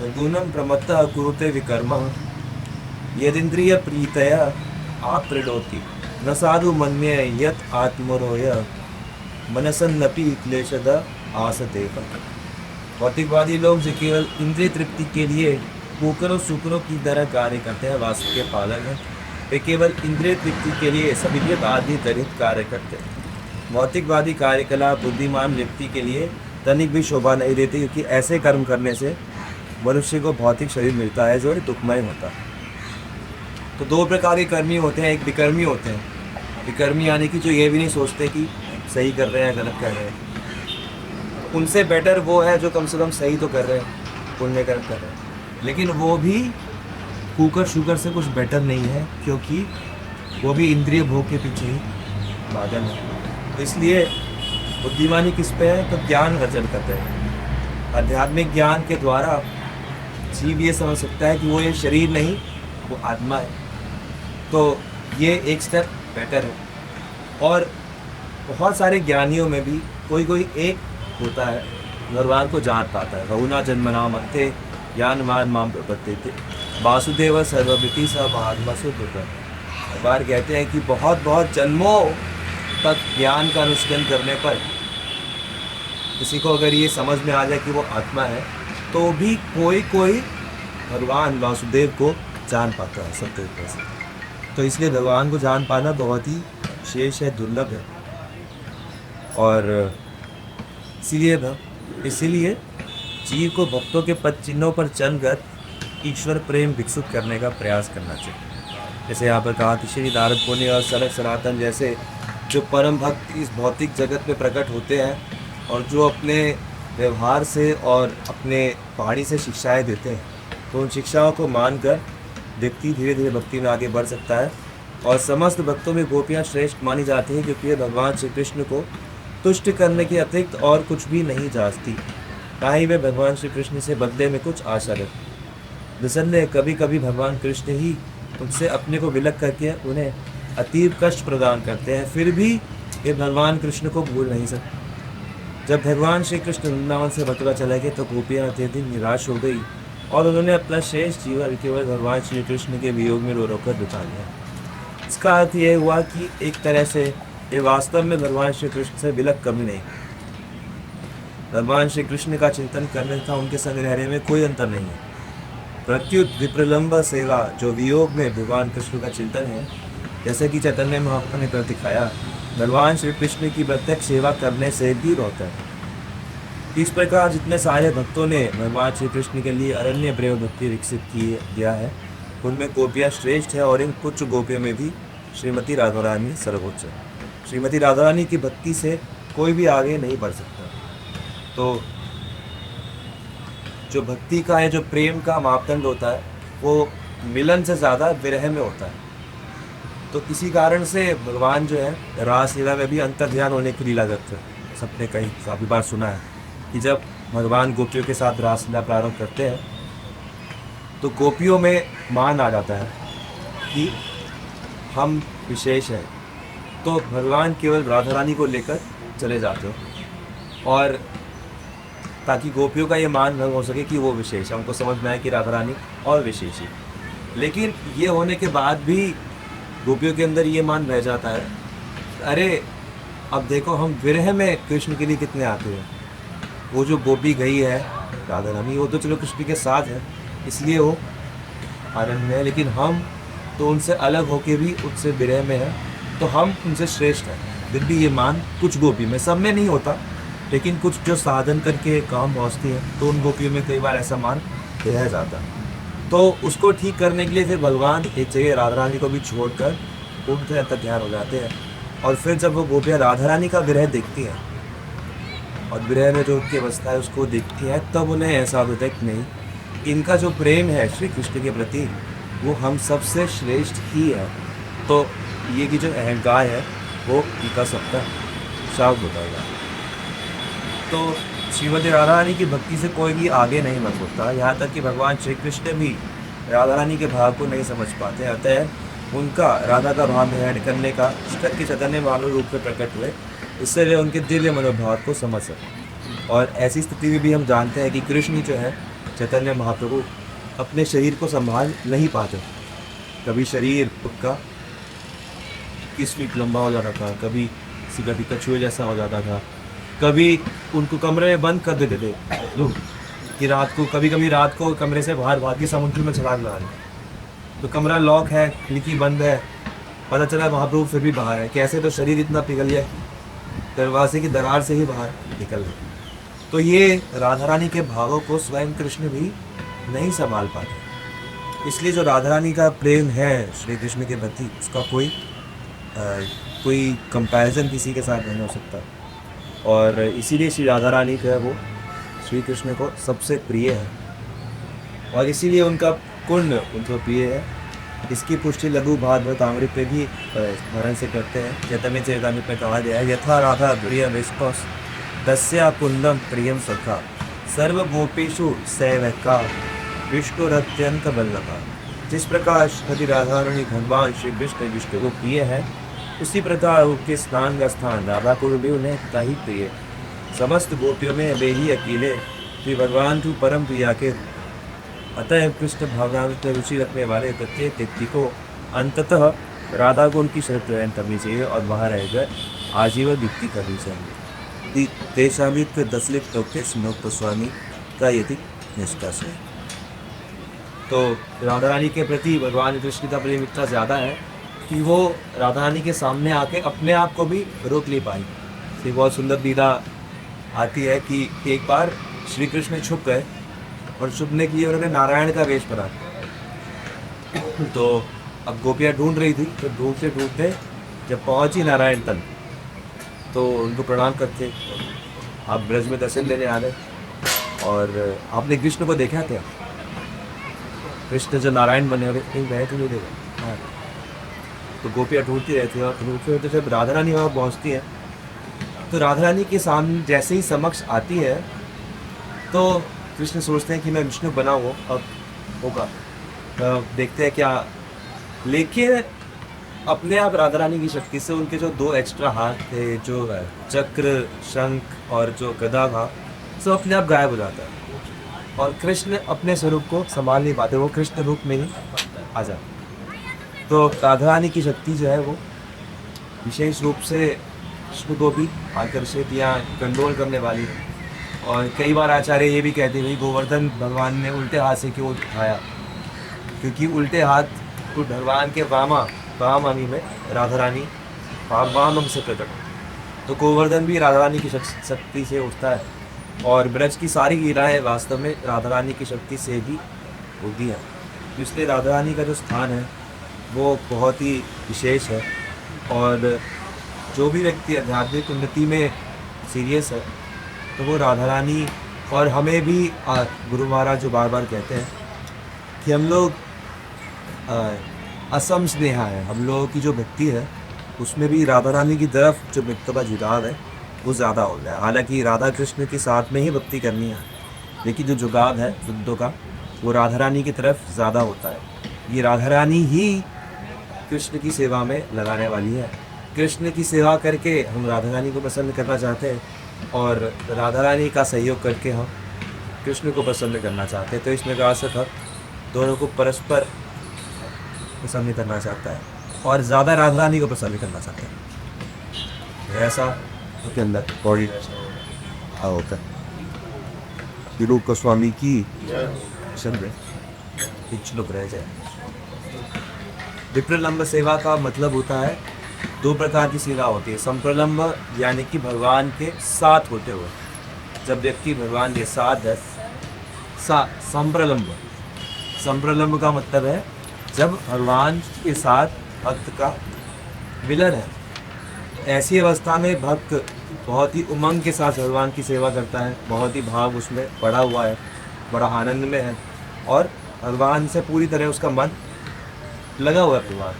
नूनं प्रमत्तः कुरुते विकर्मः यदिन्द्रिय प्रीतया आप्रणोति न साधु मन्ये यत् आत्मरोय मनसन्नपि क्लेशद आसते। भौतिकवादी लोग जो केवल इंद्रिय तृप्ति के लिए कुकरों सुकरों की तरह कार्य करते हैं, वास्तव के पालन है। वे केवल इंद्रिय तृप्ति के लिए सभी आदि तरित कार्य करते हैं। भौतिकवादी कार्यकलाप बुद्धिमान व्यक्ति के लिए तनिक भी शोभा नहीं देती, क्योंकि ऐसे कर्म करने से मनुष्य को भौतिक शरीर मिलता है जो दुखमय होता है। तो दो प्रकार के कर्मी होते हैं, एक विकर्मी होते हैं। विकर्मी यानी कि जो ये भी नहीं सोचते कि सही कर रहे हैं गलत कर रहे हैं। उनसे बेटर वो है जो कम से कम सही तो कर रहे हैं, पुण्य कर्म कर रहे हैं, लेकिन वो भी कुकर शुकर से कुछ बेटर नहीं है, क्योंकि वो भी इंद्रिय भोग के पीछे ही भागन है। तो इसलिए बुद्धिमानी किस पे है, तो ज्ञान अर्जन करते हैं। आध्यात्मिक ज्ञान के द्वारा जीव ये समझ सकता है कि वो ये शरीर नहीं, वो आत्मा है। तो ये एक स्टेप बेटर है। और बहुत सारे ज्ञानियों में भी कोई कोई एक होता है भगवान को जान पाता है। बहुना जन्मना मत्ते ज्ञानवान माम प्रपद्यते वासुदेव सर्वभूति स महात्मा सुकृत। भगवान कहते हैं कि बहुत बहुत जन्मों तक ज्ञान का अनुष्ठान करने पर किसी को अगर ये समझ में आ जाए कि वो आत्मा है, तो भी कोई कोई भगवान वासुदेव को जान पाता है सत्य रूप से। तो इसलिए भगवान को जान पाना बहुत ही विशेष है, दुर्लभ है। और इसीलिए जीव को भक्तों के पद चिन्हों पर चलकर ईश्वर प्रेम विकसित करने का प्रयास करना चाहिए। जैसे यहाँ पर कहा कि श्री नारद मुनि और सनक सनातन जैसे जो परम भक्त इस भौतिक जगत में प्रकट होते हैं, और जो अपने व्यवहार से और अपने वाणी से शिक्षाएं देते हैं, तो उन शिक्षाओं को मानकर व्यक्ति धीरे धीरे भक्ति में आगे बढ़ सकता है। और समस्त भक्तों में गोपियाँ श्रेष्ठ मानी जाती हैं, क्योंकि ये भगवान श्री कृष्ण को तुष्ट करने के अतिरिक्त और कुछ भी नहीं चाहती, ना ही वे भगवान श्री कृष्ण से बदले में कुछ आशा रखती। निसंदेह कभी कभी भगवान कृष्ण ही उनसे अपने को विलग करके उन्हें अतीब कष्ट प्रदान करते हैं, फिर भी ये भगवान कृष्ण को भूल नहीं सकते। जब भगवान श्री कृष्ण वृंदावन से मथुरा चले गए, तो गोपियाँ अत्यधिक निराश हो गई और उन्होंने अपना शेष जीवन केवल भगवान श्री कृष्ण के वियोग में रो रो कर बिता लिया। इसका अर्थ यह हुआ कि एक तरह से ये वास्तव में भगवान श्री कृष्ण से विलग कमी नहीं। भगवान श्री कृष्ण का चिंतन करने तथा उनके संग रहने में कोई अंतर नहीं है। प्रत्युत विप्रलंब सेवा जो वियोग में भगवान कृष्ण का चिंतन है, जैसे कि चैतन्य महाप्रभु ने कर दिखाया, भगवान श्री कृष्ण की प्रत्यक्ष सेवा करने से भी होता है। इस प्रकार जितने सारे भक्तों ने भगवान श्री कृष्ण के लिए अरण्य प्रेम भक्ति विकसित किया है, उनमें गोपियाँ श्रेष्ठ है, और इन कुछ गोपियों में भी श्रीमती राधा रानी सर्वोच्च है। श्रीमती राधा रानी की भक्ति से कोई भी आगे नहीं बढ़ सकता। तो जो भक्ति का है, जो प्रेम का मापदंड होता है, वो मिलन से ज़्यादा विरह में होता है। तो इसी कारण से भगवान जो है रासलीला में भी अंतर्ध्यान होने की लीला करते हैं। सबने कई काफ़ी बार सुना है कि जब भगवान गोपियों के साथ रासलीला प्रारंभ करते हैं, तो गोपियों में मान आ जाता है कि हम विशेष हैं। तो भगवान केवल राधा रानी को लेकर चले जाते हो, और ताकि गोपियों का ये मान भंग हो सके कि वो विशेष है, उनको समझ में आए कि राधा रानी और विशेष है। लेकिन ये होने के बाद भी गोपियों के अंदर ये मान रह जाता है, अरे अब देखो हम विरह में कृष्ण के लिए कितने आते हैं। वो जो गोपी गई है राधा रानी, वो तो चलो कृष्ण के साथ है इसलिए वो आनंद में है, लेकिन हम तो उनसे अलग होके भी उनसे विरह में है, तो हम उनसे श्रेष्ठ हैं। फिर भी ये मान कुछ गोपी में, सब में नहीं होता, लेकिन कुछ जो साधन करके काम पहुँचती है, तो उन गोपियों में कई बार ऐसा मान रह जाता है। तो उसको ठीक करने के लिए फिर भगवान एक जगह राधा रानी को भी छोड़कर उनके अंतर ध्यान हो जाते हैं। और फिर जब वो गोपियाँ राधा रानी का विरह देखती हैं, और विरह में जो उनकी अवस्था है उसको देखती हैं, तब उन्हें ऐसा होता है कि नहीं, इनका जो प्रेम है श्री कृष्ण के प्रति, वो हम सबसे श्रेष्ठ ही है। तो ये की जो अहंकार है वो इनका सबका शांत होता है। तो श्रीमती राधा रानी की भक्ति से कोई भी आगे नहीं बढ़ सकता। यहाँ तक कि भगवान श्री कृष्ण भी राधा रानी के भाव को नहीं समझ पाते, अतः उनका राधा का भाव ग्रहण करने का कृष्ण के चैतन्य मानव रूप में प्रकट हुए, इससे वे उनके दिव्य मनोभाव को समझ सकें। और ऐसी स्थिति में भी हम जानते हैं कि कृष्ण जो है चैतन्य महाप्रभु अपने शरीर को संभाल नहीं पाते। कभी शरीर उनका 21 फीट लंबा हो जाता था, कभी कभी कछुए जैसा हो जाता था, कभी उनको कमरे में बंद कर देते थे लोग कि रात को, कभी कभी रात को कमरे से बाहर भाग के समुद्र में छलांग लगा दी। तो कमरा लॉक है, खिड़की बंद है, पता चला महाप्रभु फिर भी बाहर है। कैसे? तो शरीर इतना पिघल गया, दरवाजे की दरार से ही बाहर निकल गए। तो ये राधा रानी के भावों को स्वयं कृष्ण भी नहीं संभाल पाते। इसलिए जो राधा रानी का प्रेम है श्री कृष्ण के प्रति, उसका कोई कंपैरिजन किसी के साथ नहीं हो सकता। और इसीलिए श्री राधा रानी जो है वो श्री कृष्ण को सबसे प्रिय है, और इसीलिए उनका कुंड उनको प्रिय है। इसकी पुष्टि लघु भागवत अमृत पे भी स्मरण से करते हैं। चैतन्य चरितामृत में कहा गया है, यथा राधा प्रिय विस्पस दस्या कुंडम प्रियम सखा सर्व गोपेशु सैवका विष्णुरत्यंत बल्लभा। जिस प्रकार श्रीमती राधा रानी भगवान श्री विष्णु को प्रिय है, उसी प्रकार उनके स्नान का स्थान राधा को भी उन्हें इतना ही प्रिय। समस्त गोपियों में वे ही अकेले श्री भगवान की परम प्रिया के। अतः कृष्ण भावना में रुचि रखने वाले प्रत्येक व्यक्ति को अंततः राधा को उनकी शरत करनी चाहिए और वहाँ रहकर आजीवन भक्ति करनी चाहिए। देशामित 10 लिख स्वामी का यदि निष्ठा से। तो राधा रानी के प्रति भगवान कृष्ण का प्रेम इतना ज़्यादा है कि वो राधा रानी के सामने आके अपने आप को भी रोक नहीं पाई। एक बहुत सुंदर लीला आती है कि एक बार श्री कृष्ण छुप गए और छुपने के लिए उन्होंने नारायण का वेश बना। तो अब गोपियाँ ढूंढ रही थी, तो ढूंढते ढूंढते जब पहुंची नारायण तक तो उनको प्रणाम करते, आप ब्रज में दर्शन लेने आ गए और आपने कृष्ण को देखा क्या? कृष्ण जो नारायण बने हुए कहीं गए तो नहीं देखा। तो गोपियाँ ढूंढती रहती है और ढूंढते होते जब राधा रानी वहाँ पहुँचती है तो राधा रानी के सामने जैसे ही समक्ष आती है तो कृष्ण सोचते हैं कि मैं विष्णु बना हूँ, अब होगा, तो देखते हैं क्या। लेकिन अपने आप राधा रानी की शक्ति से उनके जो 2 एक्स्ट्रा हाथ थे, जो चक्र, शंख और जो गदा था, सब अपने आप गायब हो जाता है और कृष्ण अपने स्वरूप को संभाल नहीं पाते, वो कृष्ण रूप में ही आ जाते। तो राधा रानी की शक्ति जो है वो विशेष रूप से कृष्ण को भी आकर्षित या कंट्रोल करने वाली है। और कई बार आचार्य ये भी कहते हैं गोवर्धन भगवान ने उल्टे हाथ से क्यों उठाया, क्योंकि उल्टे हाथ को भगवान के वाम अंग में राधा रानी वाम अंग से प्रकट, तो गोवर्धन भी राधा रानी की शक्ति से उठता है। और ब्रज की सारी लीलाएं वास्तव में राधा रानी की शक्ति से भी होती हैं। इसलिए राधा रानी का जो स्थान है वो बहुत ही विशेष है। और जो भी व्यक्ति आध्यात्मिक उन्नति में सीरियस है तो वो राधा रानी, और हमें भी गुरु महाराज जो बार बार कहते हैं कि हम लोग असम स्नेहा है, हम लोगों की जो भक्ति है उसमें भी राधा रानी की तरफ जो भक्त का जुगाव है वो ज़्यादा हो गया है। हालांकि राधा कृष्ण के साथ में ही भक्ति करनी है, लेकिन जो जुगाव है भक्तों का वो राधा रानी की तरफ ज़्यादा होता है। ये राधा रानी ही कृष्ण की सेवा में लगाने वाली है। कृष्ण की सेवा करके हम राधा रानी को प्रसन्न करना चाहते हैं और राधा रानी का सहयोग करके हम कृष्ण को प्रसन्न करना चाहते हैं। तो इसमें रासक दोनों को परस्पर प्रसन्न करना चाहता है और ज़्यादा राधा रानी को प्रसन्न करना चाहता है। ऐसा के अंदर बॉडी होता है। रूप गोस्वामी की श्लोक रह जाए। विप्रलंब सेवा का मतलब होता है 2 प्रकार की सेवा होती है। संप्रलंब यानी कि भगवान के साथ होते हुए, जब व्यक्ति भगवान के साथ है। संप्रलंब का मतलब है जब भगवान के साथ भक्त का मिलन है। ऐसी अवस्था में भक्त बहुत ही उमंग के साथ भगवान की सेवा करता है, बहुत ही भाव उसमें पड़ा हुआ है, बड़ा आनंद में है और भगवान से पूरी तरह उसका मन लगा हुआ है भगवान।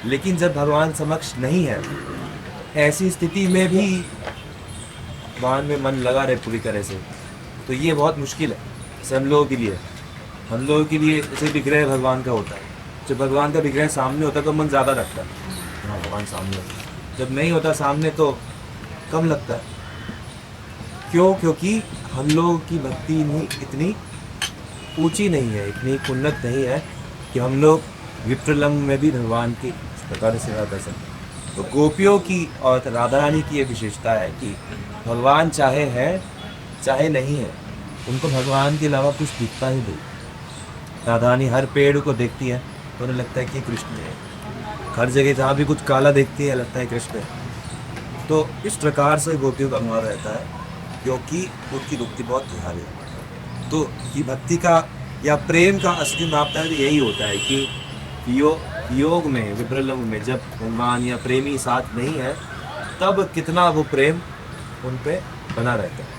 लेकिन जब भगवान समक्ष नहीं है, ऐसी स्थिति में भी भगवान में मन लगा रहे पूरी तरह से, तो ये बहुत मुश्किल है। जैसे हम लोगों के लिए जैसे विग्रह भगवान का होता है। जब भगवान का विग्रह सामने होता है तो मन ज़्यादा लगता है, हाँ भगवान सामने होता है। जब नहीं होता सामने तो कम लगता है। क्यों? क्योंकि हम लोगों की भक्ति नहीं इतनी ऊंची नहीं है, इतनी उन्नत नहीं है कि हम लोग विप्रलंब में भी भगवान की इस प्रकार से सेवा कर सकते। तो गोपियों की और राधा रानी की ये विशेषता है कि भगवान चाहे है चाहे नहीं है, उनको भगवान के अलावा कुछ दिखता ही नहीं। राधा रानी हर पेड़ को देखती है तो उन्हें लगता है कि कृष्ण है, हर जगह जहाँ भी कुछ काला देखती है लगता है कृष्ण है। तो इस प्रकार से गोपियों का अनुमान रहता है, क्योंकि उनकी भक्ति बहुत गहरी है। तो ये भक्ति का या प्रेम का असली मापदंड यही होता है कि योग में, विप्रलंब में जब भगवान या प्रेमी साथ नहीं है, तब कितना वो प्रेम उन पे बना रहता है।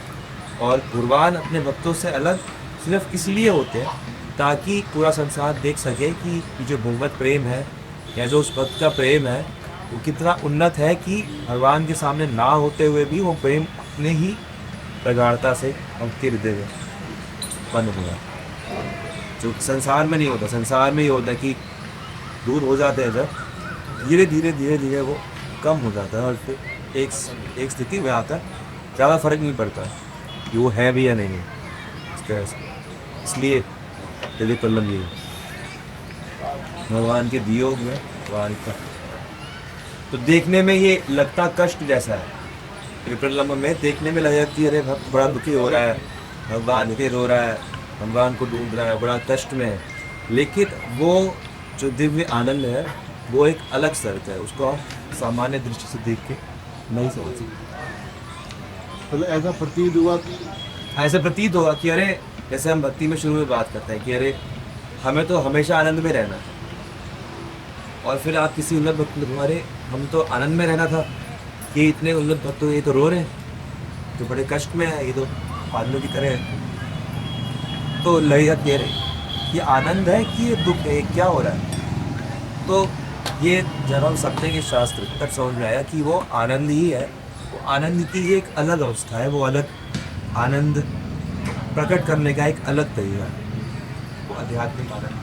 और भगवान अपने भक्तों से अलग सिर्फ इसलिए होते हैं ताकि पूरा संसार देख सके कि जो भगवत प्रेम है या जो उस भक्त का प्रेम है वो कितना उन्नत है, कि भगवान के सामने ना होते हुए भी वो प्रेम अपने ही प्रगाढ़ता से भक्ति हृदय में बन हुआ, जो संसार में नहीं होता। संसार में ये होता है कि दूर हो जाते हैं, जब धीरे धीरे वो कम हो जाता है और फिर एक स्थिति में आता है, ज़्यादा फर्क नहीं पड़ता कि वो है भी या नहीं है इस तरह से। इसलिए यदि प्रलंब ये भगवान के वियोग में भगवान का, तो देखने में ये लगता कष्ट जैसा है। विप्रलंब में देखने में लगता कि अरे भक्त बड़ा दुखी हो रहा है, भगवान फिर रो रहा है, भगवान को ढूंढ रहा है, बड़ा कष्ट में है। लेकिन वो जो दिव्य आनंद है वो एक अलग स्तर का है, उसको आप सामान्य दृष्टि से देख के नहीं समझ सकते। मतलब ऐसा प्रतीत हुआ कि अरे जैसे हम भक्ति में शुरू में बात करते हैं कि अरे हमें तो हमेशा आनंद में रहना है, और फिर आप किसी उन्नत भक्त को, अरे हम तो आनंद में रहना था, ये इतने उन्नत भक्त ये तो रो रहे हैं, तो बड़े कष्ट में है, ये तो पागलों की तरह है। तो लहजा कह रहे ये आनंद है कि ये दुख है, क्या हो रहा है। तो ये जब हम सपने के शास्त्र तक समझ में आया कि वो आनंद ही है, वो आनंद की एक अलग अवस्था है, वो अलग आनंद प्रकट करने का एक अलग तरीका है, वो आध्यात्मिक आनंद।